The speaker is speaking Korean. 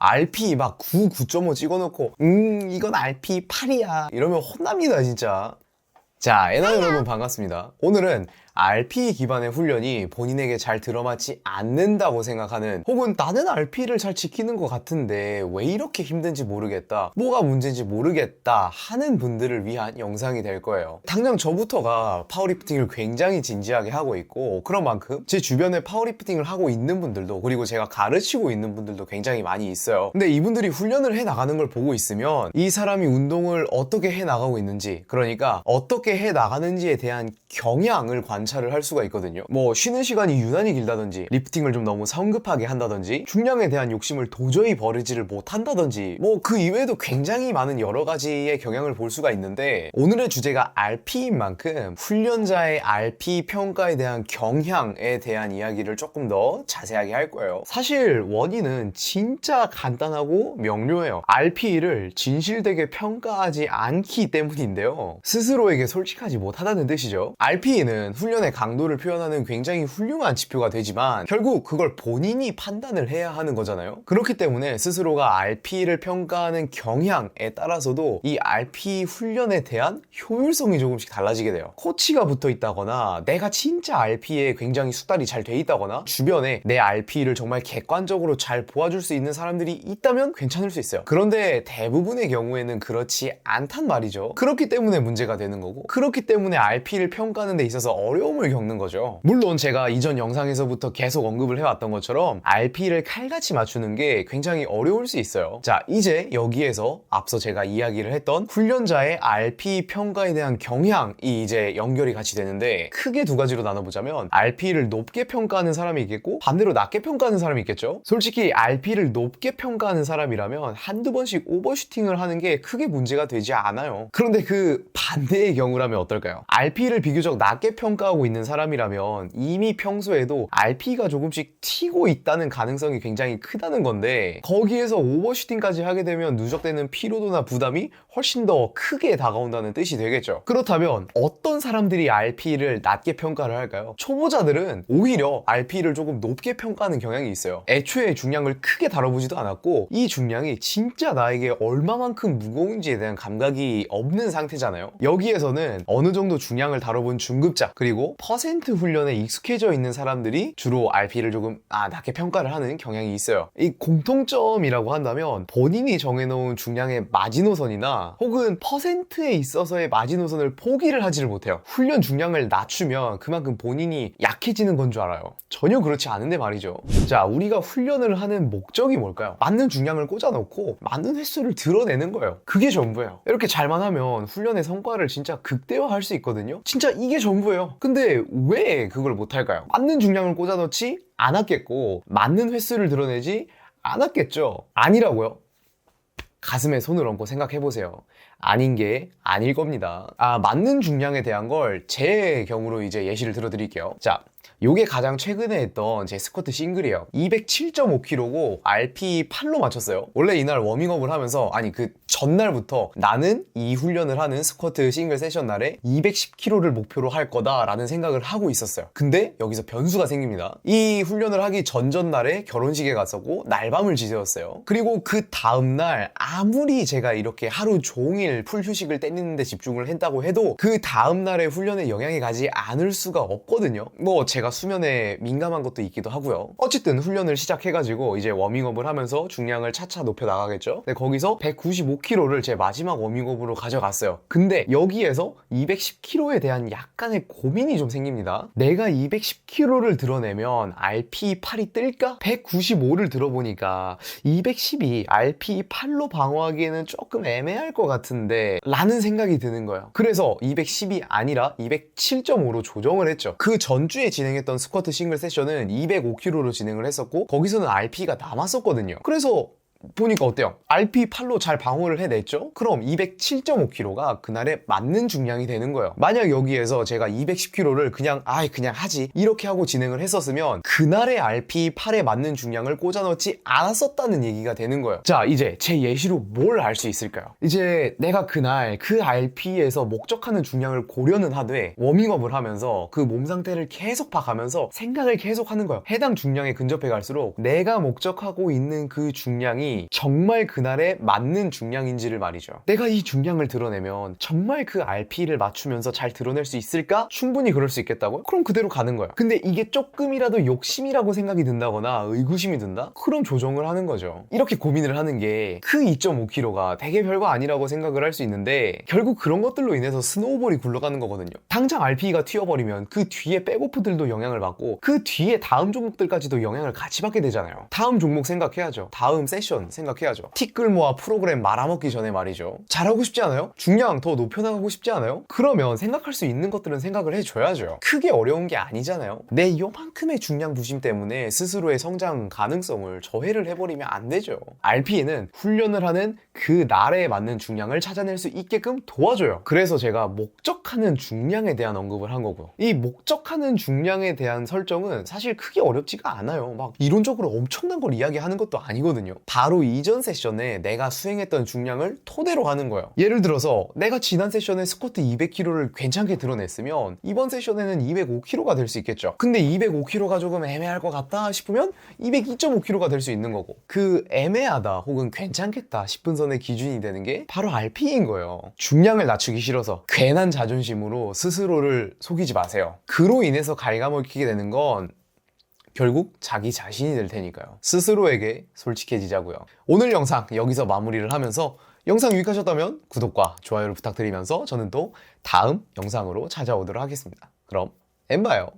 RP 막 9, 9.5 찍어놓고 이건 RP 8이야 이러면 혼납니다 진짜. 자, 애나 여러분 반갑습니다. 오늘은 RP 기반의 훈련이 본인에게 잘 들어맞지 않는다고 생각하는, 혹은 나는 RP를 잘 지키는 것 같은데 왜 이렇게 힘든지 모르겠다, 뭐가 문제인지 모르겠다 하는 분들을 위한 영상이 될 거예요. 당장 저부터가 파워리프팅을 굉장히 진지하게 하고 있고, 그런 만큼 제 주변에 파워리프팅을 하고 있는 분들도, 그리고 제가 가르치고 있는 분들도 굉장히 많이 있어요. 근데 이분들이 훈련을 해 나가는 걸 보고 있으면 이 사람이 운동을 어떻게 해 나가고 있는지, 그러니까 어떻게 해 나가는지에 대한 경향을 관찰을 할 수가 있거든요. 뭐 쉬는 시간이 유난히 길다든지, 리프팅을 좀 너무 성급하게 한다든지, 중량에 대한 욕심을 도저히 버리지를 못한다든지, 뭐 그 이외에도 굉장히 많은 여러 가지의 경향을 볼 수가 있는데, 오늘의 주제가 RP인 만큼 훈련자의 RP 평가에 대한 경향에 대한 이야기를 조금 더 자세하게 할 거예요. 사실 원인은 진짜 간단하고 명료해요. RP를 진실되게 평가하지 않기 때문인데요, 스스로에게 솔직하지 못하다는 뜻이죠. RP는 훈련의 강도를 표현하는 굉장히 훌륭한 지표가 되지만 결국 그걸 본인이 판단을 해야 하는 거잖아요. 그렇기 때문에 스스로가 RP를 평가하는 경향에 따라서도 이 RP 훈련에 대한 효율성이 조금씩 달라지게 돼요. 코치가 붙어 있다거나, 내가 진짜 RP에 굉장히 숙달이 잘 돼 있다거나, 주변에 내 RP를 정말 객관적으로 잘 보아줄 수 있는 사람들이 있다면 괜찮을 수 있어요. 그런데 대부분의 경우에는 그렇지 않단 말이죠. 그렇기 때문에 문제가 되는 거고, 그렇기 때문에 RP를 평가하는 데 있어서 어려움을 겪는 거죠. 물론 제가 이전 영상에서부터 계속 언급을 해왔던 것처럼 RP를 칼같이 맞추는 게 굉장히 어려울 수 있어요. 자, 이제 여기에서 앞서 제가 이야기를 했던 훈련자의 RP 평가에 대한 경향이 이제 연결이 같이 되는데, 크게 두 가지로 나눠보자면 RP를 높게 평가하는 사람이 있겠고, 반대로 낮게 평가하는 사람이 있겠죠. 솔직히 RP를 높게 평가하는 사람이라면 한두 번씩 오버슈팅을 하는 게 크게 문제가 되지 않아요. 그런데 그 반대의 경우라면 어떨까요? RP를 비교적 낮게 평가하고 있는 사람이라면 이미 평소에도 RP가 조금씩 튀고 있다는 가능성이 굉장히 크다는 건데, 거기에서 오버슈팅까지 하게 되면 누적되는 피로도나 부담이 훨씬 더 크게 다가온다는 뜻이 되겠죠. 그렇다면 어떤 사람들이 RP를 낮게 평가를 할까요? 초보자들은 오히려 RP를 조금 높게 평가하는 경향이 있어요. 애초에 중량을 크게 다뤄보지도 않았고, 이 중량이 진짜 나에게 얼마만큼 무거운지에 대한 감각이 없는 상태잖아요. 여기에서는 어느 정도 중량을 다뤄본 중급자, 그리고 퍼센트 훈련에 익숙해져 있는 사람들이 주로 RP를 조금 낮게 평가를 하는 경향이 있어요. 이 공통점이라고 한다면 본인이 정해놓은 중량의 마지노선이나 혹은 퍼센트에 있어서의 마지노선을 포기를 하지를 못해요. 훈련 중량을 낮추면 그만큼 본인이 약해지는 건 줄 알아요. 전혀 그렇지 않은데 말이죠. 자, 우리가 훈련을 하는 목적이 뭘까요? 맞는 중량을 꽂아놓고 맞는 횟수를 드러내는 거예요. 그게 전부예요. 이렇게 잘만 하면 훈련의 성과를 진짜 극대화할 수 있거든요. 진짜 이게 전부예요. 근데 왜 그걸 못할까요? 맞는 중량을 꽂아놓지 않았겠고, 맞는 횟수를 드러내지 않았겠죠. 아니라고요? 가슴에 손을 얹고 생각해보세요. 아닌 게 아닐 겁니다. 맞는 중량에 대한 걸 제 경우로 이제 예시를 들어드릴게요. 자, 요게 가장 최근에 했던 제 스쿼트 싱글이에요. 207.5kg고 RP 8로 맞췄어요. 원래 이날 워밍업을 하면서, 아니 그 전날부터 나는 이 훈련을 하는 스쿼트 싱글 세션 날에 210kg를 목표로 할 거다라는 생각을 하고 있었어요. 근데 여기서 변수가 생깁니다. 이 훈련을 하기 전날에 결혼식에 갔었고 날밤을 지새웠어요. 그리고 그 다음날 아무리 제가 이렇게 하루 종일 풀 휴식을 때리는 데 집중을 했다고 해도 그 다음날의 훈련에 영향이 가지 않을 수가 없거든요. 뭐 제가 수면에 민감한 것도 있기도 하고요. 어쨌든 훈련을 시작해가지고 이제 워밍업을 하면서 중량을 차차 높여 나가겠죠. 근데 거기서 195kg를 제 마지막 워밍업으로 가져갔어요. 근데 여기에서 210kg에 대한 약간의 고민이 좀 생깁니다. 내가 210kg를 드러내면 RP 8이 뜰까? 195를 들어보니까 210이 RP 8로 방어하기에는 조금 애매할 것 같은데 라는 생각이 드는 거예요. 그래서 210이 아니라 207.5로 조정을 했죠. 그 전주에 진행했던 스쿼트 싱글 세션은 205kg로 진행을 했었고, 거기서는 RP가 남았었거든요. 그래서 보니까 어때요? RP8로 잘 방어를 해냈죠? 그럼 207.5kg가 그날에 맞는 중량이 되는 거예요. 만약 여기에서 제가 210kg를 그냥 하지 이렇게 하고 진행을 했었으면 그날의 RP8에 맞는 중량을 꽂아넣지 않았었다는 얘기가 되는 거예요. 자, 이제 제 예시로 뭘 알 수 있을까요? 이제 내가 그날 그 RP에서 목적하는 중량을 고려는 하되 워밍업을 하면서 그 몸 상태를 계속 봐가면서 생각을 계속 하는 거예요. 해당 중량에 근접해 갈수록 내가 목적하고 있는 그 중량이 중량이 정말 그날에 맞는 중량인지를 말이죠. 내가 이 중량을 드러내면 정말 그 RP를 맞추면서 잘 드러낼 수 있을까? 충분히 그럴 수 있겠다고요? 그럼 그대로 가는 거야. 근데 이게 조금이라도 욕심이라고 생각이 든다거나 의구심이 든다? 그럼 조정을 하는 거죠. 이렇게 고민을 하는 게 그 2.5kg가 되게 별거 아니라고 생각을 할 수 있는데 결국 그런 것들로 인해서 스노우볼이 굴러가는 거거든요. 당장 RP가 튀어버리면 그 뒤에 백오프들도 영향을 받고 그 뒤에 다음 종목들까지도 영향을 같이 받게 되잖아요. 다음 종목 생각해야죠. 다음 세션 생각해야죠. 티끌 모아 프로그램 말아먹기 전에 말이죠. 잘하고 싶지 않아요? 중량 더 높여나가고 싶지 않아요? 그러면 생각할 수 있는 것들은 생각을 해줘야죠. 크게 어려운 게 아니잖아요. 내 요만큼의 중량 부심 때문에 스스로의 성장 가능성을 저해를 해버리면 안 되죠. RP는 훈련을 하는 그 날에 맞는 중량을 찾아낼 수 있게끔 도와줘요. 그래서 제가 목적하는 중량에 대한 언급을 한 거고요. 이 목적하는 중량에 대한 설정은 사실 크게 어렵지가 않아요. 막 이론적으로 엄청난 걸 이야기하는 것도 아니거든요. 바로 이전 세션에 내가 수행했던 중량을 토대로 하는 거예요. 예를 들어서 내가 지난 세션에 스쿼트 200kg를 괜찮게 드러냈으면 이번 세션에는 205kg가 될 수 있겠죠. 근데 205kg가 조금 애매할 것 같다 싶으면 202.5kg가 될 수 있는 거고, 그 애매하다 혹은 괜찮겠다 싶은 선의 기준이 되는 게 바로 RP인 거예요. 중량을 낮추기 싫어서 괜한 자존심으로 스스로를 속이지 마세요. 그로 인해서 갉아먹히게 되는 건 결국 자기 자신이 될 테니까요. 스스로에게 솔직해지자고요. 오늘 영상 여기서 마무리를 하면서 영상 유익하셨다면 구독과 좋아요를 부탁드리면서 저는 또 다음 영상으로 찾아오도록 하겠습니다. 그럼 엠바요.